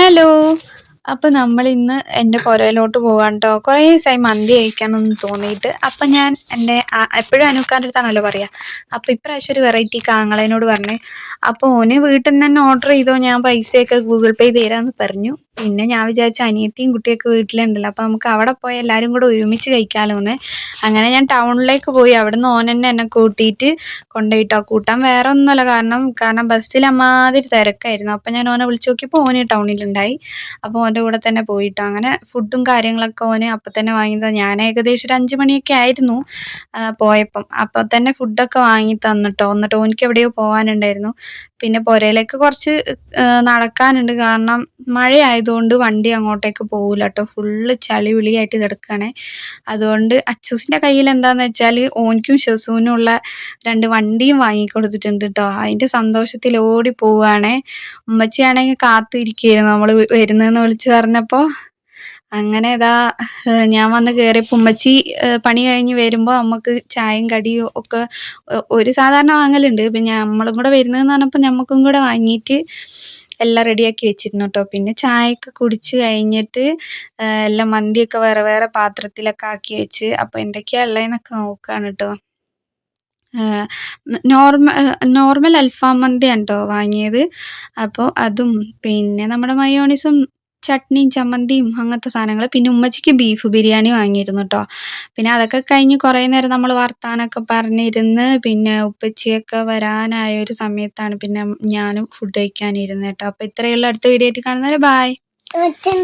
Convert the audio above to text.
Hello. അപ്പൊ നമ്മളിന്ന് എൻ്റെ പുരയിലോട്ട് പോവാണ് ട്ടോ. കുറേ ദിവസമായി മന്തി കഴിക്കാനൊന്നും തോന്നിയിട്ട്. അപ്പം ഞാൻ എൻ്റെ എപ്പോഴും അനൂക്കാൻ്റെ അടുത്താണല്ലോ പറയാ. അപ്പം ഇപ്രാവശ്യം ഒരു വെറൈറ്റിക്ക് ആങ്ങളേനോട് പറഞ്ഞ്. അപ്പോൾ ഓന് വീട്ടിൽ നിന്ന് തന്നെ ഓർഡർ ചെയ്തോ, ഞാൻ പൈസയൊക്കെ ഗൂഗിൾ പേ തരാമെന്ന് പറഞ്ഞു. പിന്നെ ഞാൻ വിചാരിച്ചു അനിയത്തിയും കുട്ടിയൊക്കെ വീട്ടിലുണ്ടല്ലോ, അപ്പം നമുക്ക് അവിടെ പോയി എല്ലാവരും കൂടെ ഒരുമിച്ച് കഴിക്കാമല്ലോ എന്ന്. അങ്ങനെ ഞാൻ ടൗണിലേക്ക് പോയി. അവിടുന്ന് ഓൻ തന്നെ എന്നെ കൂട്ടിയിട്ട് കൊണ്ടുപോയിട്ടോ. കൂട്ടാൻ വേറെ ഒന്നുമല്ല, കാരണം ബസ്സിൽ അമ്മാതിരി തിരക്കായിരുന്നു. അപ്പം ഞാൻ ഓനെ വിളിച്ച് നോക്കിയപ്പോൾ ഓന് ടൗണിലുണ്ടായി. അപ്പോൾ ഓൻ്റെ കൂടെ തന്നെ പോയിട്ടോ. അങ്ങനെ ഫുഡും കാര്യങ്ങളൊക്കെ ഓന് അപ്പം തന്നെ വാങ്ങിയതാണ്. ഞാൻ ഏകദേശം ഒരു 5 മണിയൊക്കെ ആയിരുന്നു പോയപ്പം. അപ്പം തന്നെ ഫുഡൊക്കെ വാങ്ങി തന്നിട്ടോ. എന്നിട്ട് ഓനിക്ക് എവിടെയോ പോകാനുണ്ടായിരുന്നു. പിന്നെ പുരയിലേക്ക് കുറച്ച് നടക്കാനുണ്ട്, കാരണം മഴയായതുകൊണ്ട് വണ്ടി അങ്ങോട്ടേക്ക് പോകില്ല കേട്ടോ. ഫുള്ള് ചളി വിളിയായിട്ട് കിടക്കുകയാണ്. അതുകൊണ്ട് അച്ചൂസിൻ്റെ കയ്യിൽ എന്താണെന്ന് വെച്ചാൽ ഓനിക്കും ഷെസൂനും ഉള്ള 2 വണ്ടിയും വാങ്ങിക്കൊടുത്തിട്ടുണ്ട് കേട്ടോ. അതിൻ്റെ സന്തോഷത്തിൽ ഓടി പോവുകയാണേ. ഉമ്മച്ചിയാണെങ്കിൽ കാത്തിരിക്കുകയായിരുന്നു നമ്മൾ വരുന്നതെന്ന് വിളിച്ച് പറഞ്ഞപ്പോൾ. അങ്ങനെ ഇതാ ഞാൻ വന്ന് കയറിയപ്പോൾ ഉമ്മച്ചി പണി കഴിഞ്ഞ് വരുമ്പോൾ നമുക്ക് ചായയും കടിയും ഒക്കെ ഒരു സാധാരണ വാങ്ങലുണ്ട്. പിന്നെ നമ്മളും കൂടെ വരുന്നതെന്ന് പറഞ്ഞപ്പോൾ നമുക്കും കൂടെ വാങ്ങിയിട്ട് എല്ലാം റെഡിയാക്കി വെച്ചിരുന്നു കേട്ടോ. പിന്നെ ചായയൊക്കെ കുടിച്ച് കഴിഞ്ഞിട്ട് എല്ലാം മന്തിയൊക്കെ വേറെ വേറെ പാത്രത്തിലൊക്കെ ആക്കി വെച്ച്. അപ്പോൾ എന്തൊക്കെയാണ് ഉള്ളതെന്നൊക്കെ നോക്കുകയാണ് കേട്ടോ. നോർമൽ അൽഫാം മന്തിയാണ് കേട്ടോ വാങ്ങിയത്. അപ്പോൾ അതും പിന്നെ നമ്മുടെ മയോണീസും ചട്നിയും ചമ്മന്തിയും അങ്ങനത്തെ സാധനങ്ങൾ. പിന്നെ ഉമ്മച്ചിക്ക് ബീഫ് ബിരിയാണി വാങ്ങിയിരുന്നു കേട്ടോ. പിന്നെ അതൊക്കെ കഴിഞ്ഞ് കുറേ നേരം നമ്മൾ വർത്താനമൊക്കെ പറഞ്ഞിരുന്ന് പിന്നെ ഉപ്പച്ചിയൊക്കെ വരാനായ ഒരു സമയത്താണ് പിന്നെ ഞാനും ഫുഡ് കഴിക്കാനിരുന്നത് കേട്ടോ. അപ്പോൾ ഇത്രയുള്ള അടുത്ത വീഡിയോ ആയിട്ട് കാണുന്നവരെ ബായ്.